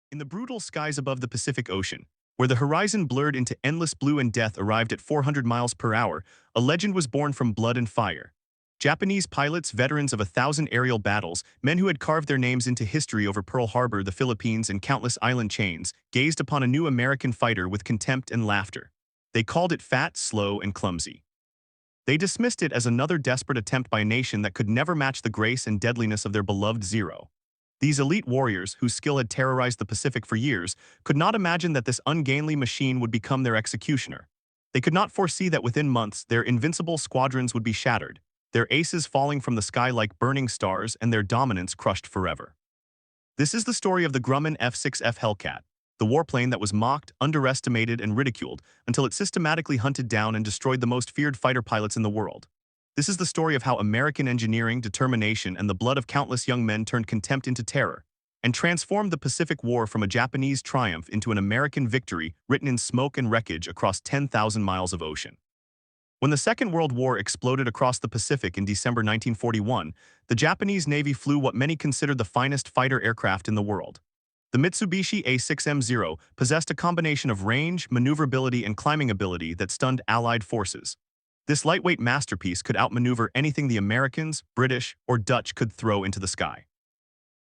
In the brutal skies above the Pacific Ocean, where the horizon blurred into endless blue and death arrived at 400 miles per hour, a legend was born from blood and fire. Japanese pilots, veterans of 1,000 aerial battles, men who had carved their names into history over Pearl Harbor, the Philippines, and countless island chains, gazed upon a new American fighter with contempt and laughter. They called it fat, slow, and clumsy. They dismissed it as another desperate attempt by a nation that could never match the grace and deadliness of their beloved Zero. These elite warriors, whose skill had terrorized the Pacific for years, could not imagine that this ungainly machine would become their executioner. They could not foresee that within months their invincible squadrons would be shattered, their aces falling from the sky like burning stars and their dominance crushed forever. This is the story of the Grumman F6F Hellcat, the warplane that was mocked, underestimated, and ridiculed until it systematically hunted down and destroyed the most feared fighter pilots in the world. This is the story of how American engineering, determination, and the blood of countless young men turned contempt into terror and transformed the Pacific War from a Japanese triumph into an American victory written in smoke and wreckage across 10,000 miles of ocean. When the Second World War exploded across the Pacific in December 1941, the Japanese Navy flew what many considered the finest fighter aircraft in the world. The Mitsubishi A6M Zero possessed a combination of range, maneuverability, and climbing ability that stunned Allied forces. This lightweight masterpiece could outmaneuver anything the Americans, British, or Dutch could throw into the sky.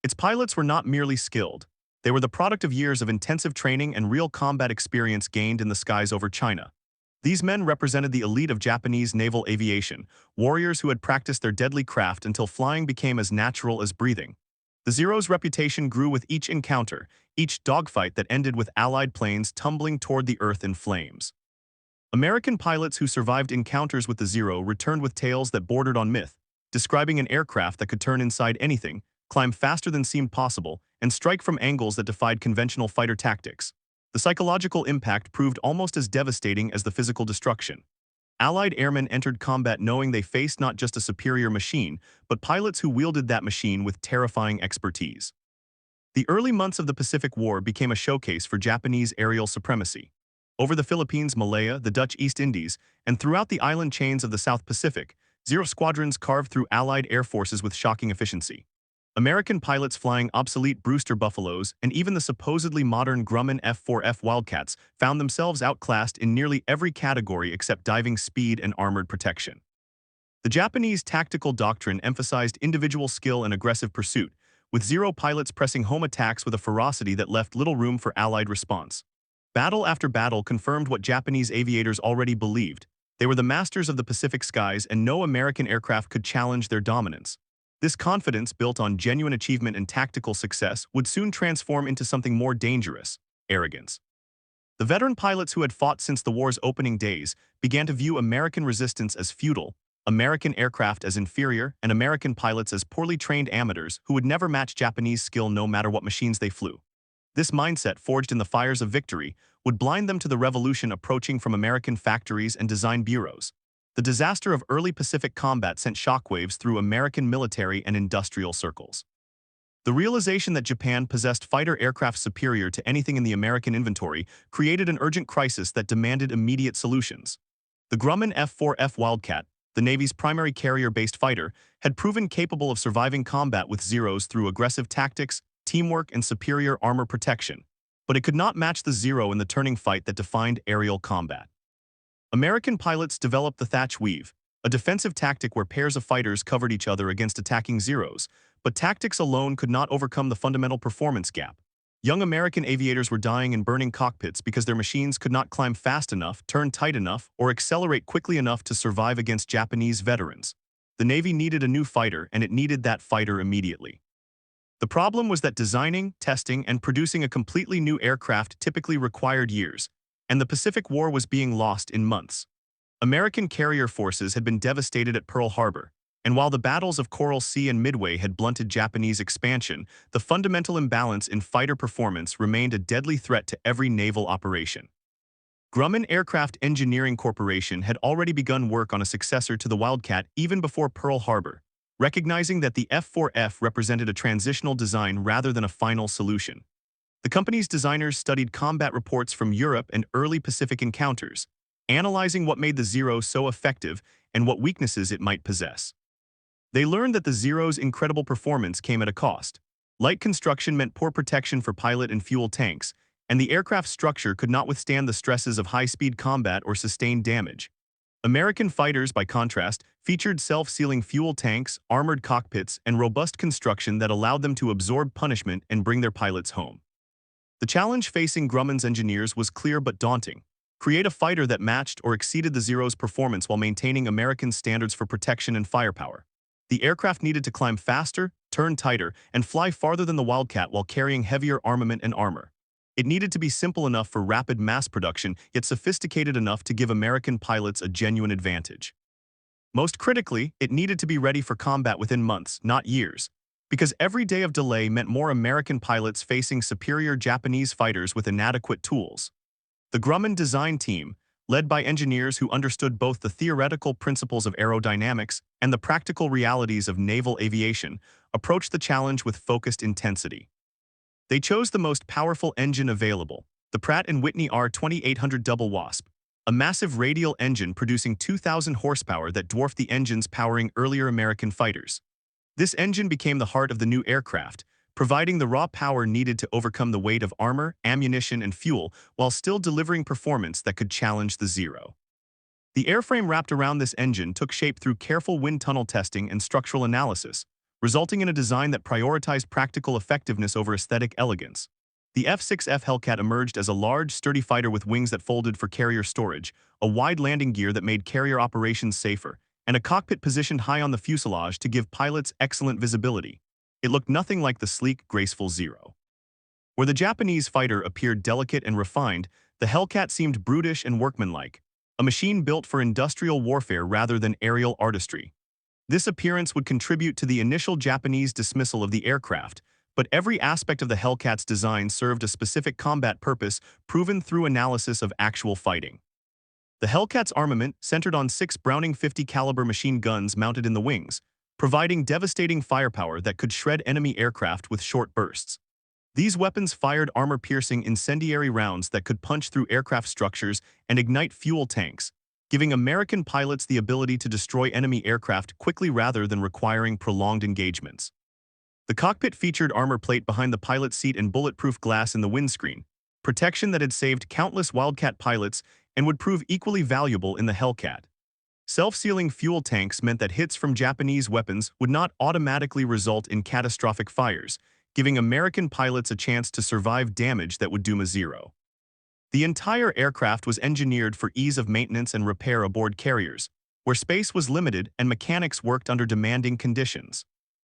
Its pilots were not merely skilled. They were the product of years of intensive training and real combat experience gained in the skies over China. These men represented the elite of Japanese naval aviation, warriors who had practiced their deadly craft until flying became as natural as breathing. The Zero's reputation grew with each encounter, each dogfight that ended with Allied planes tumbling toward the earth in flames. American pilots who survived encounters with the Zero returned with tales that bordered on myth, describing an aircraft that could turn inside anything, climb faster than seemed possible, and strike from angles that defied conventional fighter tactics. The psychological impact proved almost as devastating as the physical destruction. Allied airmen entered combat knowing they faced not just a superior machine, but pilots who wielded that machine with terrifying expertise. The early months of the Pacific War became a showcase for Japanese aerial supremacy. Over the Philippines, Malaya, the Dutch East Indies, and throughout the island chains of the South Pacific, Zero squadrons carved through Allied air forces with shocking efficiency. American pilots flying obsolete Brewster Buffaloes and even the supposedly modern Grumman F4F Wildcats found themselves outclassed in nearly every category except diving speed and armored protection. The Japanese tactical doctrine emphasized individual skill and aggressive pursuit, with Zero pilots pressing home attacks with a ferocity that left little room for Allied response. Battle after battle confirmed what Japanese aviators already believed. They were the masters of the Pacific skies and no American aircraft could challenge their dominance. This confidence, built on genuine achievement and tactical success, would soon transform into something more dangerous: arrogance. The veteran pilots who had fought since the war's opening days began to view American resistance as futile, American aircraft as inferior, and American pilots as poorly trained amateurs who would never match Japanese skill no matter what machines they flew. This mindset, forged in the fires of victory, would blind them to the revolution approaching from American factories and design bureaus. The disaster of early Pacific combat sent shockwaves through American military and industrial circles. The realization that Japan possessed fighter aircraft superior to anything in the American inventory created an urgent crisis that demanded immediate solutions. The Grumman F4F Wildcat, the Navy's primary carrier-based fighter, had proven capable of surviving combat with Zeros through aggressive tactics, teamwork, and superior armor protection, but it could not match the Zero in the turning fight that defined aerial combat. American pilots developed the thatch weave, a defensive tactic where pairs of fighters covered each other against attacking Zeros, but tactics alone could not overcome the fundamental performance gap. Young American aviators were dying in burning cockpits because their machines could not climb fast enough, turn tight enough, or accelerate quickly enough to survive against Japanese veterans. The Navy needed a new fighter, and it needed that fighter immediately. The problem was that designing, testing, and producing a completely new aircraft typically required years, and the Pacific War was being lost in months. American carrier forces had been devastated at Pearl Harbor, and while the battles of Coral Sea and Midway had blunted Japanese expansion, the fundamental imbalance in fighter performance remained a deadly threat to every naval operation. Grumman Aircraft Engineering Corporation had already begun work on a successor to the Wildcat even before Pearl Harbor, recognizing that the F4F represented a transitional design rather than a final solution. The company's designers studied combat reports from Europe and early Pacific encounters, analyzing what made the Zero so effective and what weaknesses it might possess. They learned that the Zero's incredible performance came at a cost. Light construction meant poor protection for pilot and fuel tanks, and the aircraft's structure could not withstand the stresses of high-speed combat or sustained damage. American fighters, by contrast, featured self-sealing fuel tanks, armored cockpits, and robust construction that allowed them to absorb punishment and bring their pilots home. The challenge facing Grumman's engineers was clear but daunting. Create a fighter that matched or exceeded the Zero's performance while maintaining American standards for protection and firepower. The aircraft needed to climb faster, turn tighter, and fly farther than the Wildcat while carrying heavier armament and armor. It needed to be simple enough for rapid mass production, yet sophisticated enough to give American pilots a genuine advantage. Most critically, it needed to be ready for combat within months, not years, because every day of delay meant more American pilots facing superior Japanese fighters with inadequate tools. The Grumman design team, led by engineers who understood both the theoretical principles of aerodynamics and the practical realities of naval aviation, approached the challenge with focused intensity. They chose the most powerful engine available, the Pratt & Whitney R2800 Double Wasp, a massive radial engine producing 2,000 horsepower that dwarfed the engines powering earlier American fighters. This engine became the heart of the new aircraft, providing the raw power needed to overcome the weight of armor, ammunition, and fuel while still delivering performance that could challenge the Zero. The airframe wrapped around this engine took shape through careful wind tunnel testing and structural analysis, resulting in a design that prioritized practical effectiveness over aesthetic elegance. The F6F Hellcat emerged as a large, sturdy fighter with wings that folded for carrier storage, a wide landing gear that made carrier operations safer, and a cockpit positioned high on the fuselage to give pilots excellent visibility. It looked nothing like the sleek, graceful Zero. Where the Japanese fighter appeared delicate and refined, the Hellcat seemed brutish and workmanlike, a machine built for industrial warfare rather than aerial artistry. This appearance would contribute to the initial Japanese dismissal of the aircraft, but every aspect of the Hellcat's design served a specific combat purpose proven through analysis of actual fighting. The Hellcat's armament centered on 6 Browning 50 caliber machine guns mounted in the wings, providing devastating firepower that could shred enemy aircraft with short bursts. These weapons fired armor-piercing incendiary rounds that could punch through aircraft structures and ignite fuel tanks, giving American pilots the ability to destroy enemy aircraft quickly rather than requiring prolonged engagements. The cockpit featured armor plate behind the pilot's seat and bulletproof glass in the windscreen, protection that had saved countless Wildcat pilots and would prove equally valuable in the Hellcat. Self-sealing fuel tanks meant that hits from Japanese weapons would not automatically result in catastrophic fires, giving American pilots a chance to survive damage that would doom a Zero. The entire aircraft was engineered for ease of maintenance and repair aboard carriers, where space was limited and mechanics worked under demanding conditions.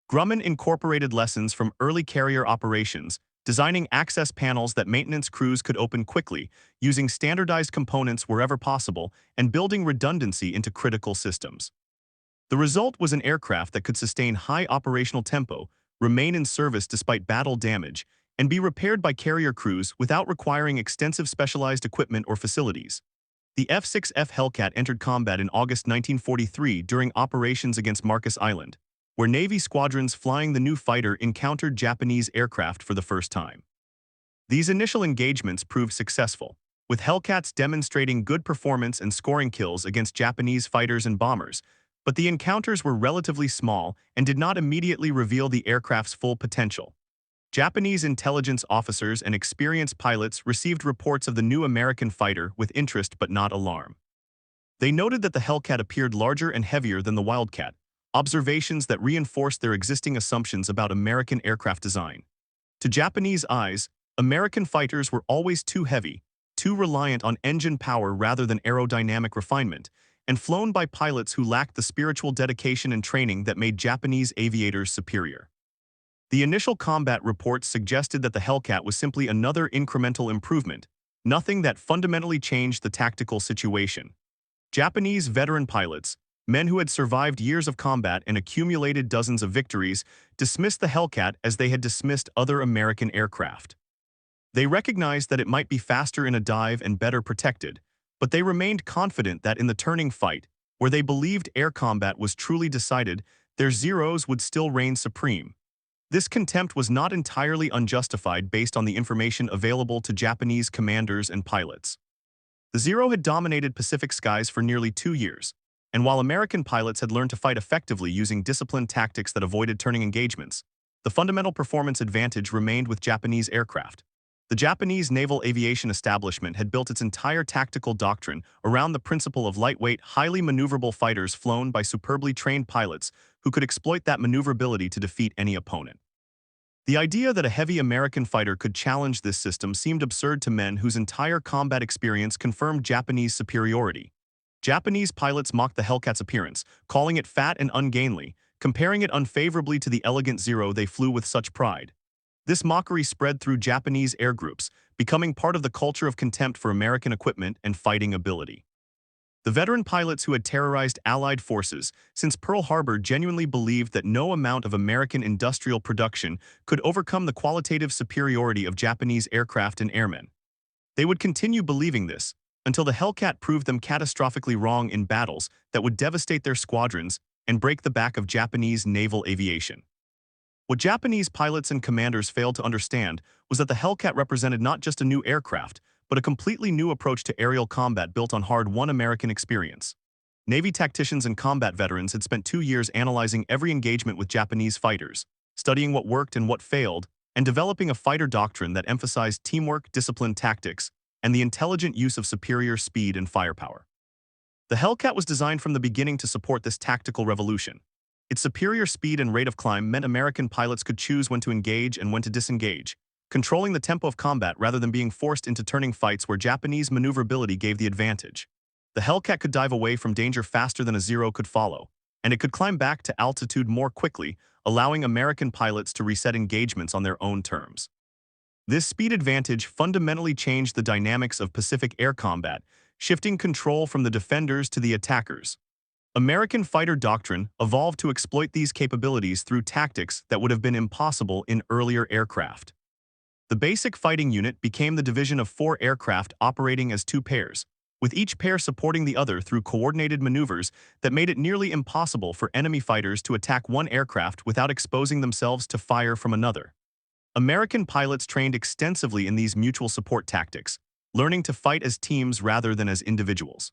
Grumman incorporated lessons from early carrier operations, designing access panels that maintenance crews could open quickly, using standardized components wherever possible, and building redundancy into critical systems. The result was an aircraft that could sustain high operational tempo, remain in service despite battle damage, and be repaired by carrier crews without requiring extensive specialized equipment or facilities. The F6F Hellcat entered combat in August 1943 during operations against Marcus Island, where Navy squadrons flying the new fighter encountered Japanese aircraft for the first time. These initial engagements proved successful, with Hellcats demonstrating good performance and scoring kills against Japanese fighters and bombers, but the encounters were relatively small and did not immediately reveal the aircraft's full potential. Japanese intelligence officers and experienced pilots received reports of the new American fighter with interest but not alarm. They noted that the Hellcat appeared larger and heavier than the Wildcat, observations that reinforced their existing assumptions about American aircraft design. To Japanese eyes, American fighters were always too heavy, too reliant on engine power rather than aerodynamic refinement, and flown by pilots who lacked the spiritual dedication and training that made Japanese aviators superior. The initial combat reports suggested that the Hellcat was simply another incremental improvement, nothing that fundamentally changed the tactical situation. Japanese veteran pilots, men who had survived years of combat and accumulated dozens of victories, dismissed the Hellcat as they had dismissed other American aircraft. They recognized that it might be faster in a dive and better protected, but they remained confident that in the turning fight, where they believed air combat was truly decided, their Zeros would still reign supreme. This contempt was not entirely unjustified based on the information available to Japanese commanders and pilots. The Zero had dominated Pacific skies for nearly 2 years, and while American pilots had learned to fight effectively using disciplined tactics that avoided turning engagements, the fundamental performance advantage remained with Japanese aircraft. The Japanese naval aviation establishment had built its entire tactical doctrine around the principle of lightweight, highly maneuverable fighters flown by superbly trained pilots who could exploit that maneuverability to defeat any opponent. The idea that a heavy American fighter could challenge this system seemed absurd to men whose entire combat experience confirmed Japanese superiority. Japanese pilots mocked the Hellcat's appearance, calling it fat and ungainly, comparing it unfavorably to the elegant Zero they flew with such pride. This mockery spread through Japanese air groups, becoming part of the culture of contempt for American equipment and fighting ability. The veteran pilots who had terrorized Allied forces since Pearl Harbor genuinely believed that no amount of American industrial production could overcome the qualitative superiority of Japanese aircraft and airmen. They would continue believing this until the Hellcat proved them catastrophically wrong in battles that would devastate their squadrons and break the back of Japanese naval aviation. What Japanese pilots and commanders failed to understand was that the Hellcat represented not just a new aircraft, but a completely new approach to aerial combat built on hard-won American experience. Navy tacticians and combat veterans had spent 2 years analyzing every engagement with Japanese fighters, studying what worked and what failed, and developing a fighter doctrine that emphasized teamwork, disciplined tactics, and the intelligent use of superior speed and firepower. The Hellcat was designed from the beginning to support this tactical revolution. Its superior speed and rate of climb meant American pilots could choose when to engage and when to disengage, controlling the tempo of combat rather than being forced into turning fights where Japanese maneuverability gave the advantage. The Hellcat could dive away from danger faster than a Zero could follow, and it could climb back to altitude more quickly, allowing American pilots to reset engagements on their own terms. This speed advantage fundamentally changed the dynamics of Pacific air combat, shifting control from the defenders to the attackers. American fighter doctrine evolved to exploit these capabilities through tactics that would have been impossible in earlier aircraft. The basic fighting unit became the division of 4 aircraft operating as 2 pairs, with each pair supporting the other through coordinated maneuvers that made it nearly impossible for enemy fighters to attack one aircraft without exposing themselves to fire from another. American pilots trained extensively in these mutual support tactics, learning to fight as teams rather than as individuals.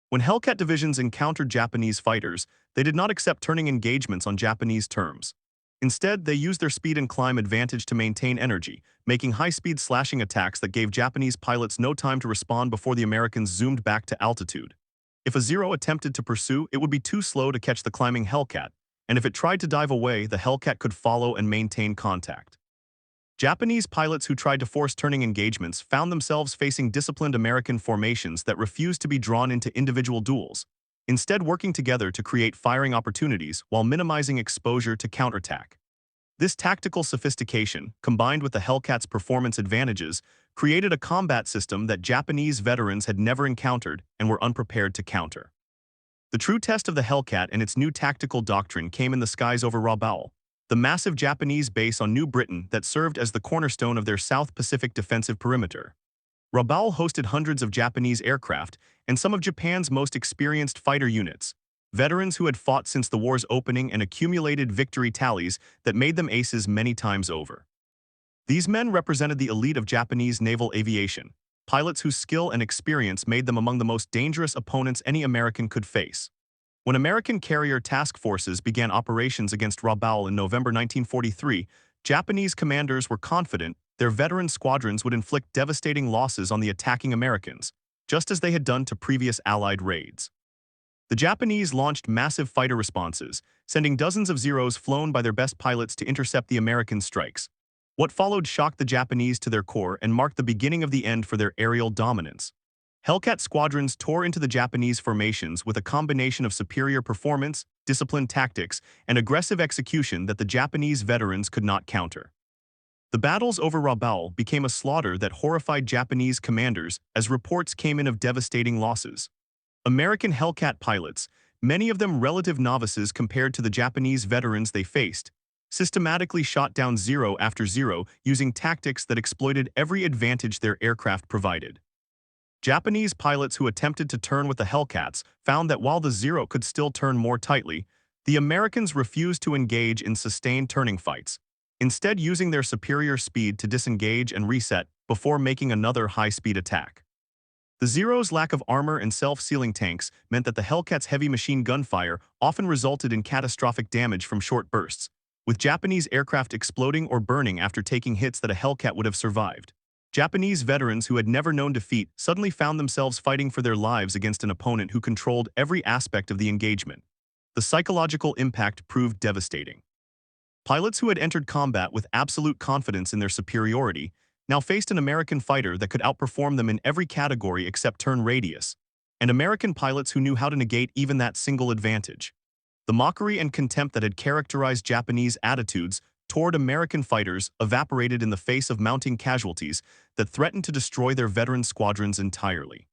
When Hellcat divisions encountered Japanese fighters, they did not accept turning engagements on Japanese terms. Instead, they used their speed and climb advantage to maintain energy, making high-speed slashing attacks that gave Japanese pilots no time to respond before the Americans zoomed back to altitude. If a Zero attempted to pursue, it would be too slow to catch the climbing Hellcat, and if it tried to dive away, the Hellcat could follow and maintain contact. Japanese pilots who tried to force turning engagements found themselves facing disciplined American formations that refused to be drawn into individual duels, instead working together to create firing opportunities while minimizing exposure to counterattack. This tactical sophistication, combined with the Hellcat's performance advantages, created a combat system that Japanese veterans had never encountered and were unprepared to counter. The true test of the Hellcat and its new tactical doctrine came in the skies over Rabaul, the massive Japanese base on New Britain that served as the cornerstone of their South Pacific defensive perimeter. Rabaul hosted hundreds of Japanese aircraft and some of Japan's most experienced fighter units, veterans who had fought since the war's opening and accumulated victory tallies that made them aces many times over. These men represented the elite of Japanese naval aviation, pilots whose skill and experience made them among the most dangerous opponents any American could face. When American carrier task forces began operations against Rabaul in November 1943, Japanese commanders were confident their veteran squadrons would inflict devastating losses on the attacking Americans, just as they had done to previous Allied raids. The Japanese launched massive fighter responses, sending dozens of Zeros flown by their best pilots to intercept the American strikes. What followed shocked the Japanese to their core and marked the beginning of the end for their aerial dominance. Hellcat squadrons tore into the Japanese formations with a combination of superior performance, disciplined tactics, and aggressive execution that the Japanese veterans could not counter. The battles over Rabaul became a slaughter that horrified Japanese commanders as reports came in of devastating losses. American Hellcat pilots, many of them relative novices compared to the Japanese veterans they faced, systematically shot down Zero after Zero using tactics that exploited every advantage their aircraft provided. Japanese pilots who attempted to turn with the Hellcats found that while the Zero could still turn more tightly, the Americans refused to engage in sustained turning fights, instead using their superior speed to disengage and reset before making another high-speed attack. The Zero's lack of armor and self-sealing tanks meant that the Hellcat's heavy machine gun fire often resulted in catastrophic damage from short bursts, with Japanese aircraft exploding or burning after taking hits that a Hellcat would have survived. Japanese veterans who had never known defeat suddenly found themselves fighting for their lives against an opponent who controlled every aspect of the engagement. The psychological impact proved devastating. Pilots who had entered combat with absolute confidence in their superiority now faced an American fighter that could outperform them in every category except turn radius, and American pilots who knew how to negate even that single advantage. The mockery and contempt that had characterized Japanese attitudes toward American fighters evaporated in the face of mounting casualties that threatened to destroy their veteran squadrons entirely.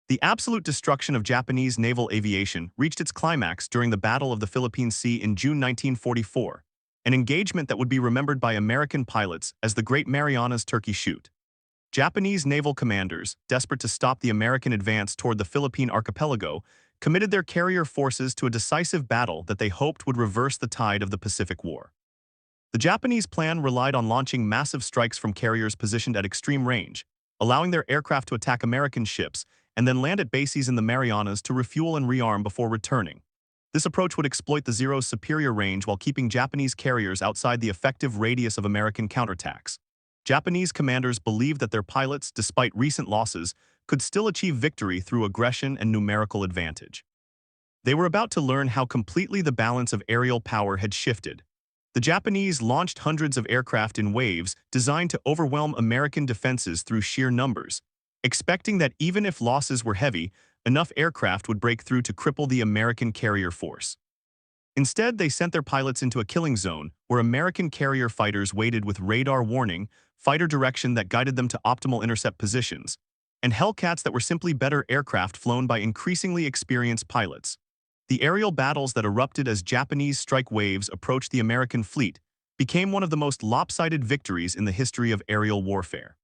The absolute destruction of Japanese naval aviation reached its climax during the Battle of the Philippine Sea in June 1944, an engagement that would be remembered by American pilots as the Great Marianas Turkey Shoot. Japanese naval commanders, desperate to stop the American advance toward the Philippine archipelago, committed their carrier forces to a decisive battle that they hoped would reverse the tide of the Pacific War. The Japanese plan relied on launching massive strikes from carriers positioned at extreme range, allowing their aircraft to attack American ships and then land at bases in the Marianas to refuel and rearm before returning. This approach would exploit the Zero's superior range while keeping Japanese carriers outside the effective radius of American counterattacks. Japanese commanders believed that their pilots, despite recent losses, could still achieve victory through aggression and numerical advantage. They were about to learn how completely the balance of aerial power had shifted. The Japanese launched hundreds of aircraft in waves designed to overwhelm American defenses through sheer numbers, expecting that even if losses were heavy, enough aircraft would break through to cripple the American carrier force. Instead, they sent their pilots into a killing zone where American carrier fighters waited with radar warning, fighter direction that guided them to optimal intercept positions, and Hellcats that were simply better aircraft flown by increasingly experienced pilots. The aerial battles that erupted as Japanese strike waves approached the American fleet became one of the most lopsided victories in the history of aerial warfare.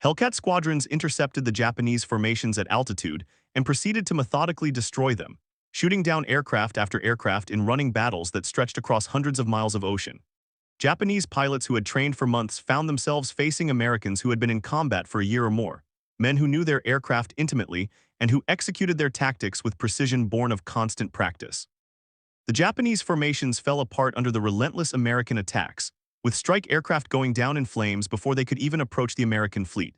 Hellcat squadrons intercepted the Japanese formations at altitude and proceeded to methodically destroy them, shooting down aircraft after aircraft in running battles that stretched across hundreds of miles of ocean. Japanese pilots who had trained for months found themselves facing Americans who had been in combat for a year or more, men who knew their aircraft intimately and who executed their tactics with precision born of constant practice. The Japanese formations fell apart under the relentless American attacks, with strike aircraft going down in flames before they could even approach the American fleet.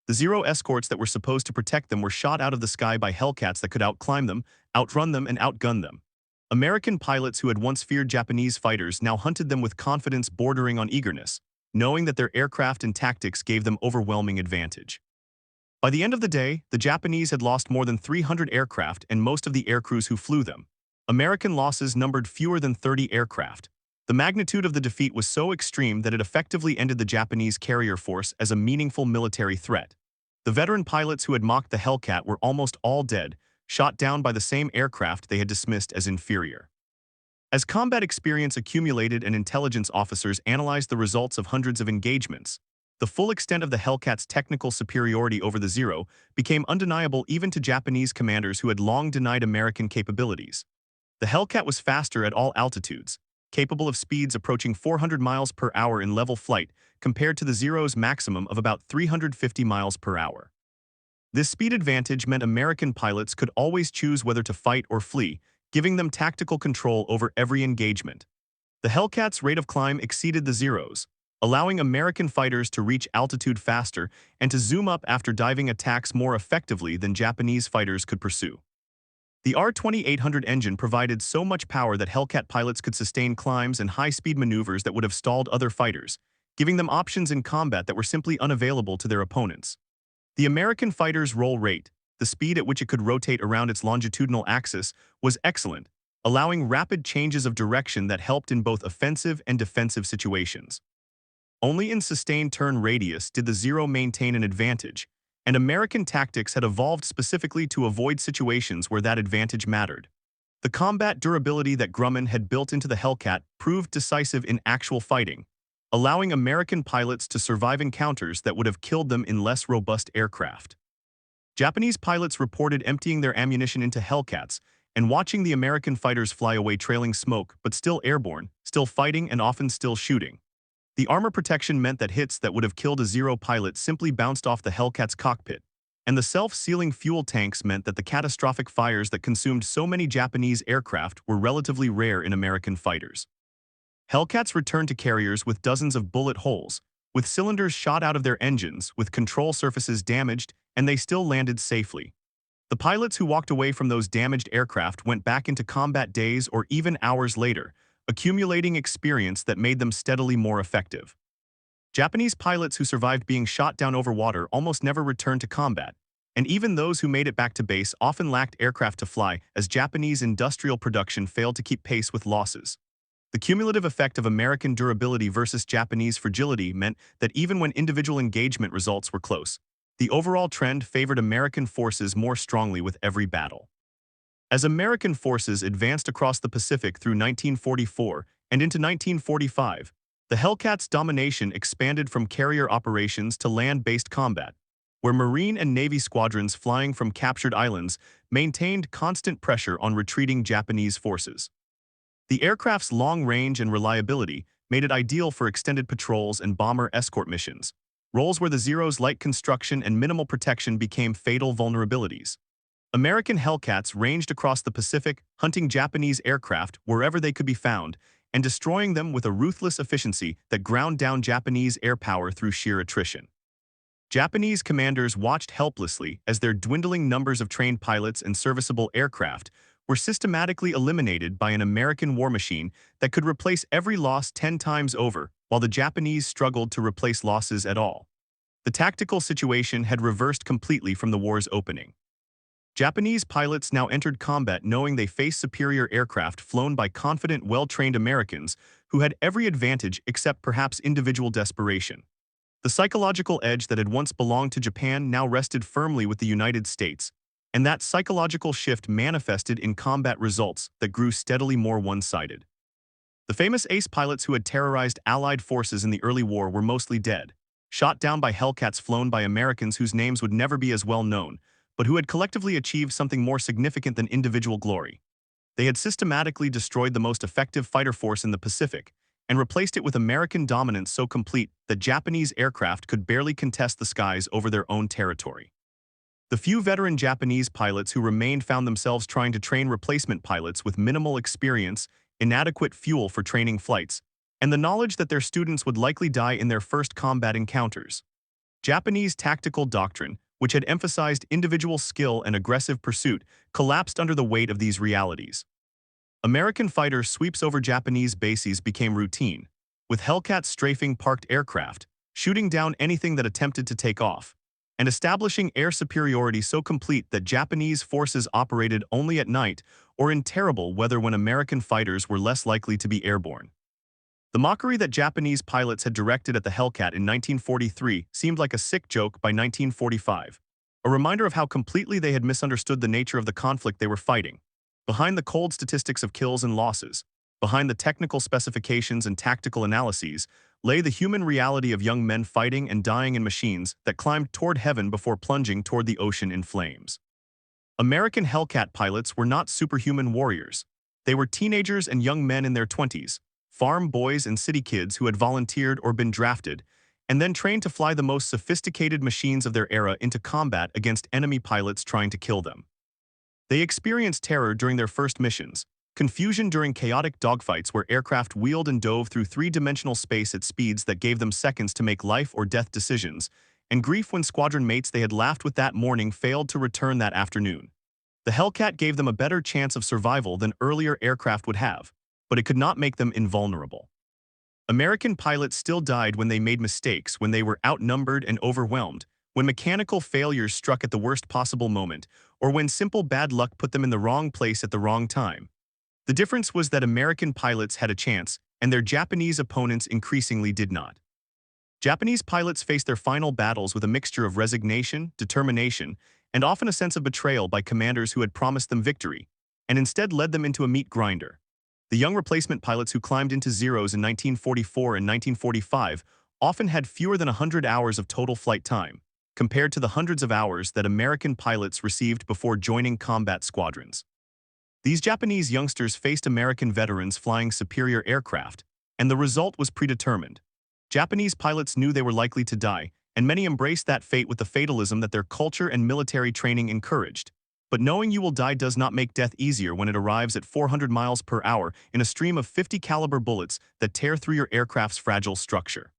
The Zero escorts that were supposed to protect them were shot out of the sky by Hellcats that could outclimb them, outrun them, and outgun them. American pilots who had once feared Japanese fighters now hunted them with confidence bordering on eagerness, knowing that their aircraft and tactics gave them overwhelming advantage. By the end of the day, the Japanese had lost more than 300 aircraft and most of the aircrews who flew them. American losses numbered fewer than 30 aircraft. The magnitude of the defeat was so extreme that it effectively ended the Japanese carrier force as a meaningful military threat. The veteran pilots who had mocked the Hellcat were almost all dead, shot down by the same aircraft they had dismissed as inferior. As combat experience accumulated and intelligence officers analyzed the results of hundreds of engagements, the full extent of the Hellcat's technical superiority over the Zero became undeniable even to Japanese commanders who had long denied American capabilities. The Hellcat was faster at all altitudes, capable of speeds approaching 400 miles per hour in level flight compared to the Zero's maximum of about 350 miles per hour. This speed advantage meant American pilots could always choose whether to fight or flee, giving them tactical control over every engagement. The Hellcat's rate of climb exceeded the Zero's, allowing American fighters to reach altitude faster and to zoom up after diving attacks more effectively than Japanese fighters could pursue. The R-2800 engine provided so much power that Hellcat pilots could sustain climbs and high-speed maneuvers that would have stalled other fighters, giving them options in combat that were simply unavailable to their opponents. The American fighter's roll rate, the speed at which it could rotate around its longitudinal axis, was excellent, allowing rapid changes of direction that helped in both offensive and defensive situations. Only in sustained turn radius did the Zero maintain an advantage, and American tactics had evolved specifically to avoid situations where that advantage mattered. The combat durability that Grumman had built into the Hellcat proved decisive in actual fighting, allowing American pilots to survive encounters that would have killed them in less robust aircraft. Japanese pilots reported emptying their ammunition into Hellcats and watching the American fighters fly away trailing smoke but still airborne, still fighting and often still shooting. The armor protection meant that hits that would have killed a Zero pilot simply bounced off the Hellcat's cockpit, and the self-sealing fuel tanks meant that the catastrophic fires that consumed so many Japanese aircraft were relatively rare in American fighters. Hellcats returned to carriers with dozens of bullet holes, with cylinders shot out of their engines, with control surfaces damaged, and they still landed safely. The pilots who walked away from those damaged aircraft went back into combat days or even hours later, accumulating experience that made them steadily more effective. Japanese pilots who survived being shot down over water almost never returned to combat, and even those who made it back to base often lacked aircraft to fly as Japanese industrial production failed to keep pace with losses. The cumulative effect of American durability versus Japanese fragility meant that even when individual engagement results were close, the overall trend favored American forces more strongly with every battle. As American forces advanced across the Pacific through 1944 and into 1945, the Hellcat's domination expanded from carrier operations to land-based combat, where Marine and Navy squadrons flying from captured islands maintained constant pressure on retreating Japanese forces. The aircraft's long range and reliability made it ideal for extended patrols and bomber escort missions, roles where the Zero's light construction and minimal protection became fatal vulnerabilities. American Hellcats ranged across the Pacific, hunting Japanese aircraft wherever they could be found and destroying them with a ruthless efficiency that ground down Japanese air power through sheer attrition. Japanese commanders watched helplessly as their dwindling numbers of trained pilots and serviceable aircraft were systematically eliminated by an American war machine that could replace every loss 10 times over, while the Japanese struggled to replace losses at all. The tactical situation had reversed completely from the war's opening. Japanese pilots now entered combat knowing they faced superior aircraft flown by confident, well-trained Americans who had every advantage except perhaps individual desperation. The psychological edge that had once belonged to Japan now rested firmly with the United States, and that psychological shift manifested in combat results that grew steadily more one-sided. The famous ace pilots who had terrorized Allied forces in the early war were mostly dead, shot down by Hellcats flown by Americans whose names would never be as well known, but who had collectively achieved something more significant than individual glory. They had systematically destroyed the most effective fighter force in the Pacific and replaced it with American dominance so complete that Japanese aircraft could barely contest the skies over their own territory. The few veteran Japanese pilots who remained found themselves trying to train replacement pilots with minimal experience, inadequate fuel for training flights, and the knowledge that their students would likely die in their first combat encounters. Japanese tactical doctrine, which had emphasized individual skill and aggressive pursuit, collapsed under the weight of these realities. American fighter sweeps over Japanese bases became routine, with Hellcats strafing parked aircraft, shooting down anything that attempted to take off, and establishing air superiority so complete that Japanese forces operated only at night or in terrible weather when American fighters were less likely to be airborne. The mockery that Japanese pilots had directed at the Hellcat in 1943 seemed like a sick joke by 1945, a reminder of how completely they had misunderstood the nature of the conflict they were fighting. Behind the cold statistics of kills and losses, behind the technical specifications and tactical analyses, lay the human reality of young men fighting and dying in machines that climbed toward heaven before plunging toward the ocean in flames. American Hellcat pilots were not superhuman warriors. They were teenagers and young men in their 20s, farm boys and city kids who had volunteered or been drafted, and then trained to fly the most sophisticated machines of their era into combat against enemy pilots trying to kill them. They experienced terror during their first missions, confusion during chaotic dogfights where aircraft wheeled and dove through three-dimensional space at speeds that gave them seconds to make life or death decisions, and grief when squadron mates they had laughed with that morning failed to return that afternoon. The Hellcat gave them a better chance of survival than earlier aircraft would have, but it could not make them invulnerable. American pilots still died when they made mistakes, when they were outnumbered and overwhelmed, when mechanical failures struck at the worst possible moment, or when simple bad luck put them in the wrong place at the wrong time. The difference was that American pilots had a chance, and their Japanese opponents increasingly did not. Japanese pilots faced their final battles with a mixture of resignation, determination, and often a sense of betrayal by commanders who had promised them victory, and instead led them into a meat grinder. The young replacement pilots who climbed into Zeros in 1944 and 1945 often had fewer than 100 hours of total flight time, compared to the hundreds of hours that American pilots received before joining combat squadrons. These Japanese youngsters faced American veterans flying superior aircraft, and the result was predetermined. Japanese pilots knew they were likely to die, and many embraced that fate with the fatalism that their culture and military training encouraged. But knowing you will die does not make death easier when it arrives at 400 miles per hour in a stream of 50 caliber bullets that tear through your aircraft's fragile structure.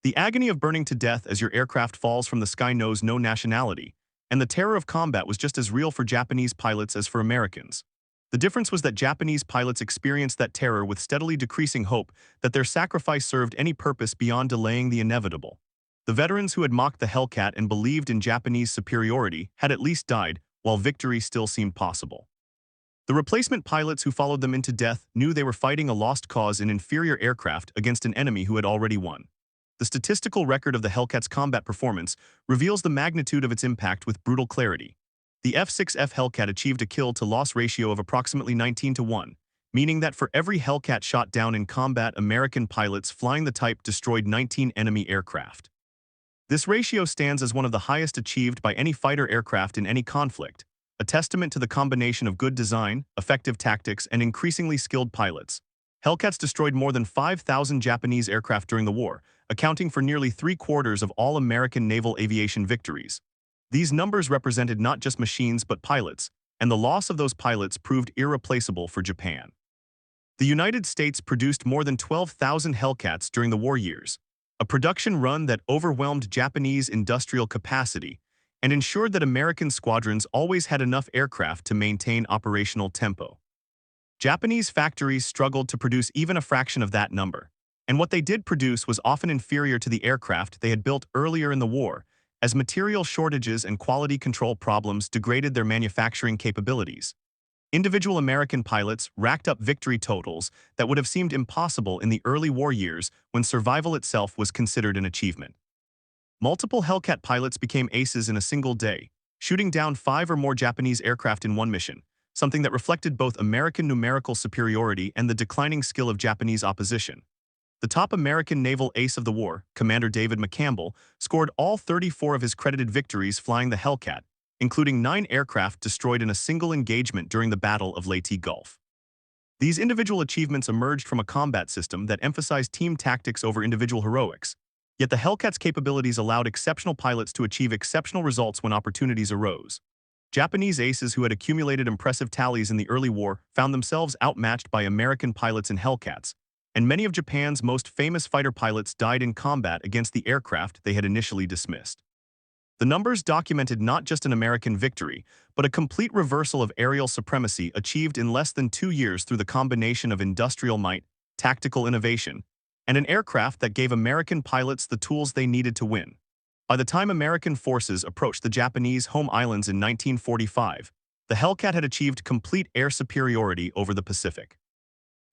The agony of burning to death as your aircraft falls from the sky knows no nationality, and the terror of combat was just as real for Japanese pilots as for Americans. The difference was that Japanese pilots experienced that terror with steadily decreasing hope that their sacrifice served any purpose beyond delaying the inevitable. The veterans who had mocked the Hellcat and believed in Japanese superiority had at least died, while victory still seemed possible. The replacement pilots who followed them into death knew they were fighting a lost cause in inferior aircraft against an enemy who had already won. The statistical record of the Hellcat's combat performance reveals the magnitude of its impact with brutal clarity. The F6F Halcat achieved a kill-to-loss ratio of approximately 19-1, meaning that for every Hellcat shot down in combat, American pilots flying the type destroyed 19 enemy aircraft. This ratio stands as one of the highest achieved by any fighter aircraft in any conflict, a testament to the combination of good design, effective tactics, and increasingly skilled pilots. Hellcats destroyed more than 5,000 Japanese aircraft during the war, accounting for nearly 3/4 of all American naval aviation victories. These numbers represented not just machines but pilots, and the loss of those pilots proved irreplaceable for Japan. The United States produced more than 12,000 Hellcats during the war years, a production run that overwhelmed Japanese industrial capacity and ensured that American squadrons always had enough aircraft to maintain operational tempo. Japanese factories struggled to produce even a fraction of that number, and what they did produce was often inferior to the aircraft they had built earlier in the war, as material shortages and quality control problems degraded their manufacturing capabilities. Individual American pilots racked up victory totals that would have seemed impossible in the early war years when survival itself was considered an achievement. Multiple Hellcat pilots became aces in a single day, shooting down 5 or more Japanese aircraft in one mission, something that reflected both American numerical superiority and the declining skill of Japanese opposition. The top American naval ace of the war, Commander David McCampbell, scored all 34 of his credited victories flying the Hellcat, including 9 aircraft destroyed in a single engagement during the Battle of Leyte Gulf. These individual achievements emerged from a combat system that emphasized team tactics over individual heroics, yet the Hellcat's capabilities allowed exceptional pilots to achieve exceptional results when opportunities arose. Japanese aces who had accumulated impressive tallies in the early war found themselves outmatched by American pilots in Hellcats, and many of Japan's most famous fighter pilots died in combat against the aircraft they had initially dismissed. The numbers documented not just an American victory, but a complete reversal of aerial supremacy achieved in less than 2 years through the combination of industrial might, tactical innovation, and an aircraft that gave American pilots the tools they needed to win. By the time American forces approached the Japanese home islands in 1945, the Hellcat had achieved complete air superiority over the Pacific.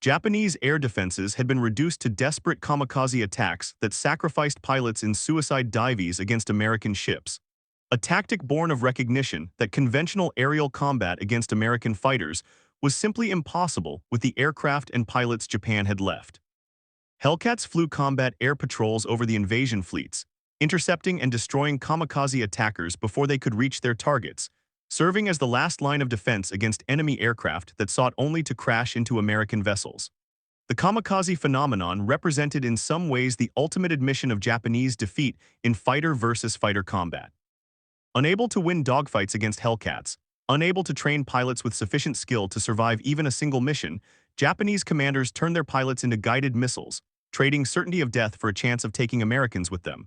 Japanese air defenses had been reduced to desperate kamikaze attacks that sacrificed pilots in suicide dives against American ships, a tactic born of recognition that conventional aerial combat against American fighters was simply impossible with the aircraft and pilots Japan had left. Hellcats flew combat air patrols over the invasion fleets, intercepting and destroying kamikaze attackers before they could reach their targets, serving as the last line of defense against enemy aircraft that sought only to crash into American vessels. The kamikaze phenomenon represented in some ways the ultimate admission of Japanese defeat in fighter versus fighter combat. Unable to win dogfights against Hellcats, unable to train pilots with sufficient skill to survive even a single mission, Japanese commanders turned their pilots into guided missiles, trading certainty of death for a chance of taking Americans with them.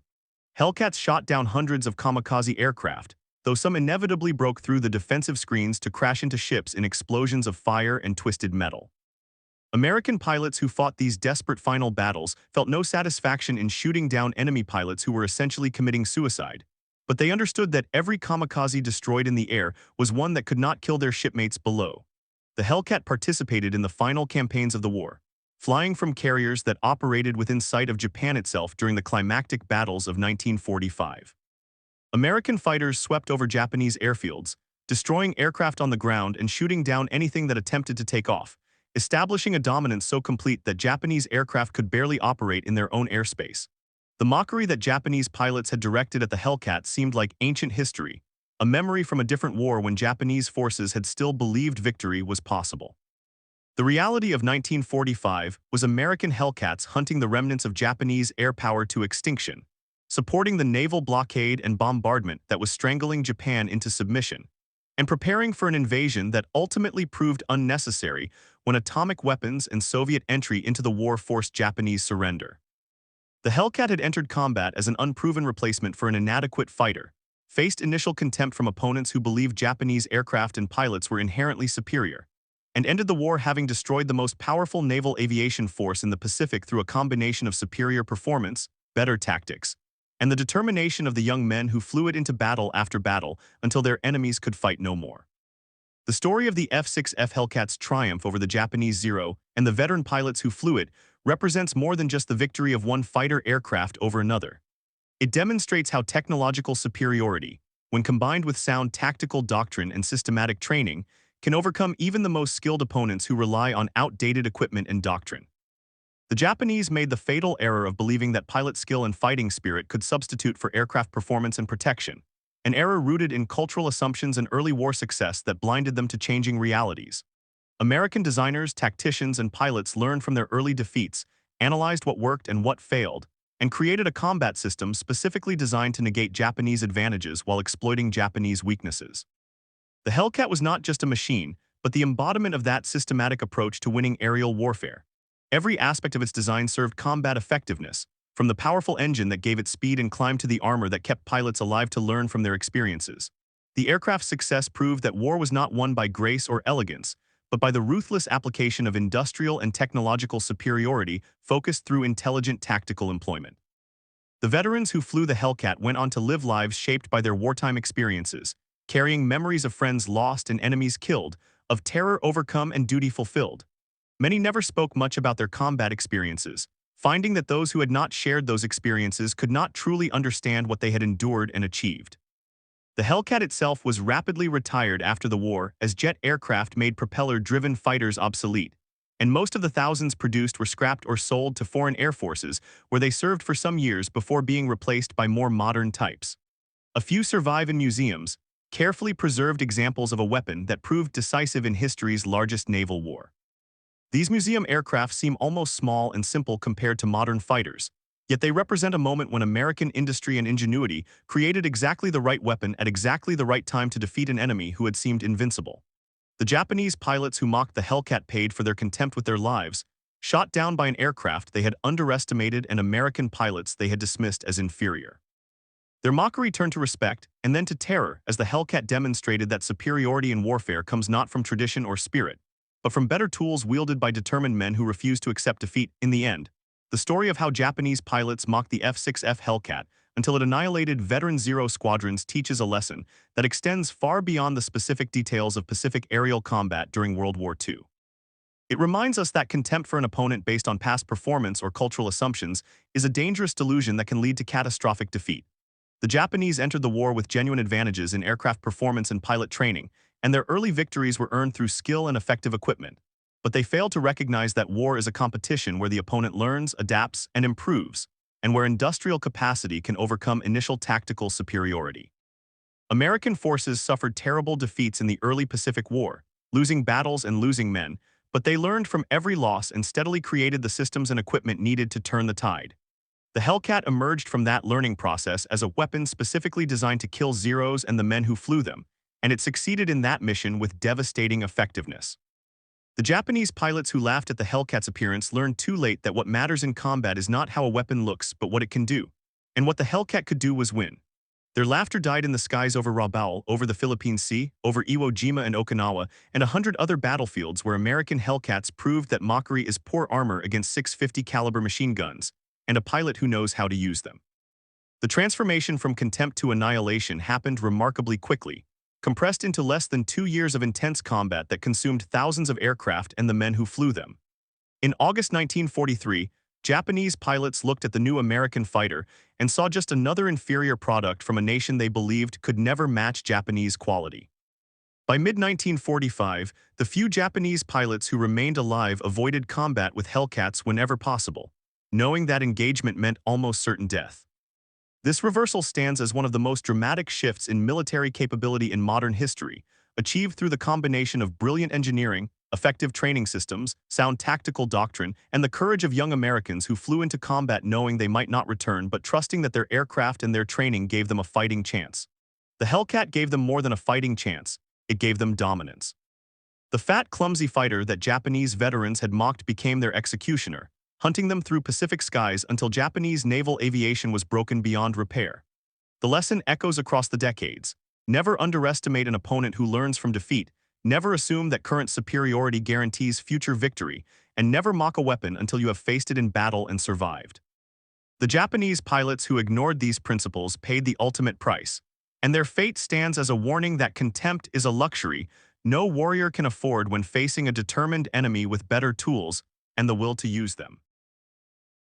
Hellcats shot down hundreds of kamikaze aircraft, though some inevitably broke through the defensive screens to crash into ships in explosions of fire and twisted metal. American pilots who fought these desperate final battles felt no satisfaction in shooting down enemy pilots who were essentially committing suicide, but they understood that every kamikaze destroyed in the air was one that could not kill their shipmates below. The Hellcat participated in the final campaigns of the war, flying from carriers that operated within sight of Japan itself during the climactic battles of 1945. American fighters swept over Japanese airfields, destroying aircraft on the ground and shooting down anything that attempted to take off, establishing a dominance so complete that Japanese aircraft could barely operate in their own airspace. The mockery that Japanese pilots had directed at the Hellcat seemed like ancient history, a memory from a different war when Japanese forces had still believed victory was possible. The reality of 1945 was American Hellcats hunting the remnants of Japanese air power to extinction, supporting the naval blockade and bombardment that was strangling Japan into submission, and preparing for an invasion that ultimately proved unnecessary when atomic weapons and Soviet entry into the war forced Japanese surrender. The Hellcat had entered combat as an unproven replacement for an inadequate fighter, faced initial contempt from opponents who believed Japanese aircraft and pilots were inherently superior, and ended the war having destroyed the most powerful naval aviation force in the Pacific through a combination of superior performance, better tactics, and the determination of the young men who flew it into battle after battle until their enemies could fight no more. The story of the F6F Hellcat's triumph over the Japanese Zero and the veteran pilots who flew it represents more than just the victory of one fighter aircraft over another. It demonstrates how technological superiority, when combined with sound tactical doctrine and systematic training, can overcome even the most skilled opponents who rely on outdated equipment and doctrine. The Japanese made the fatal error of believing that pilot skill and fighting spirit could substitute for aircraft performance and protection, an error rooted in cultural assumptions and early war success that blinded them to changing realities. American designers, tacticians, and pilots learned from their early defeats, analyzed what worked and what failed, and created a combat system specifically designed to negate Japanese advantages while exploiting Japanese weaknesses. The Hellcat was not just a machine, but the embodiment of that systematic approach to winning aerial warfare. Every aspect of its design served combat effectiveness, from the powerful engine that gave it speed and climb to the armor that kept pilots alive to learn from their experiences. The aircraft's success proved that war was not won by grace or elegance, but by the ruthless application of industrial and technological superiority focused through intelligent tactical employment. The veterans who flew the Hellcat went on to live lives shaped by their wartime experiences, carrying memories of friends lost and enemies killed, of terror overcome and duty fulfilled. Many never spoke much about their combat experiences, finding that those who had not shared those experiences could not truly understand what they had endured and achieved. The Hellcat itself was rapidly retired after the war as jet aircraft made propeller-driven fighters obsolete, and most of the thousands produced were scrapped or sold to foreign air forces where they served for some years before being replaced by more modern types. A few survive in museums, carefully preserved examples of a weapon that proved decisive in history's largest naval war. These museum aircraft seem almost small and simple compared to modern fighters, yet they represent a moment when American industry and ingenuity created exactly the right weapon at exactly the right time to defeat an enemy who had seemed invincible. The Japanese pilots who mocked the Hellcat paid for their contempt with their lives, shot down by an aircraft they had underestimated and American pilots they had dismissed as inferior. Their mockery turned to respect and then to terror as the Hellcat demonstrated that superiority in warfare comes not from tradition or spirit, but from better tools wielded by determined men who refused to accept defeat. In the end, the story of how Japanese pilots mocked the F6F Hellcat until it annihilated veteran Zero squadrons teaches a lesson that extends far beyond the specific details of Pacific aerial combat during World War II. It reminds us that contempt for an opponent based on past performance or cultural assumptions is a dangerous delusion that can lead to catastrophic defeat. The Japanese entered the war with genuine advantages in aircraft performance and pilot training, and their early victories were earned through skill and effective equipment. But they failed to recognize that war is a competition where the opponent learns, adapts, and improves, and where industrial capacity can overcome initial tactical superiority. American forces suffered terrible defeats in the early Pacific War, losing battles and losing men, but they learned from every loss and steadily created the systems and equipment needed to turn the tide. The Hellcat emerged from that learning process as a weapon specifically designed to kill Zeros and the men who flew them, and it succeeded in that mission with devastating effectiveness. The Japanese pilots who laughed at the Hellcat's appearance learned too late that what matters in combat is not how a weapon looks but what it can do, and what the Hellcat could do was win. Their laughter died in the skies over Rabaul, over the Philippine Sea, over Iwo Jima and Okinawa, and 100 other battlefields where American Hellcats proved that mockery is poor armor against 650 caliber machine guns, and a pilot who knows how to use them. The transformation from contempt to annihilation happened remarkably quickly, compressed into less than 2 years of intense combat that consumed thousands of aircraft and the men who flew them. In August 1943, Japanese pilots looked at the new American fighter and saw just another inferior product from a nation they believed could never match Japanese quality. By mid-1945, the few Japanese pilots who remained alive avoided combat with Hellcats whenever possible, knowing that engagement meant almost certain death. This reversal stands as one of the most dramatic shifts in military capability in modern history, achieved through the combination of brilliant engineering, effective training systems, sound tactical doctrine, and the courage of young Americans who flew into combat knowing they might not return but trusting that their aircraft and their training gave them a fighting chance. The Hellcat gave them more than a fighting chance. it gave them dominance. The fat, clumsy fighter that Japanese veterans had mocked became their executioner, hunting them through Pacific skies until Japanese naval aviation was broken beyond repair. The lesson echoes across the decades. Never underestimate an opponent who learns from defeat, never assume that current superiority guarantees future victory, and never mock a weapon until you have faced it in battle and survived. The Japanese pilots who ignored these principles paid the ultimate price, and their fate stands as a warning that contempt is a luxury no warrior can afford when facing a determined enemy with better tools and the will to use them.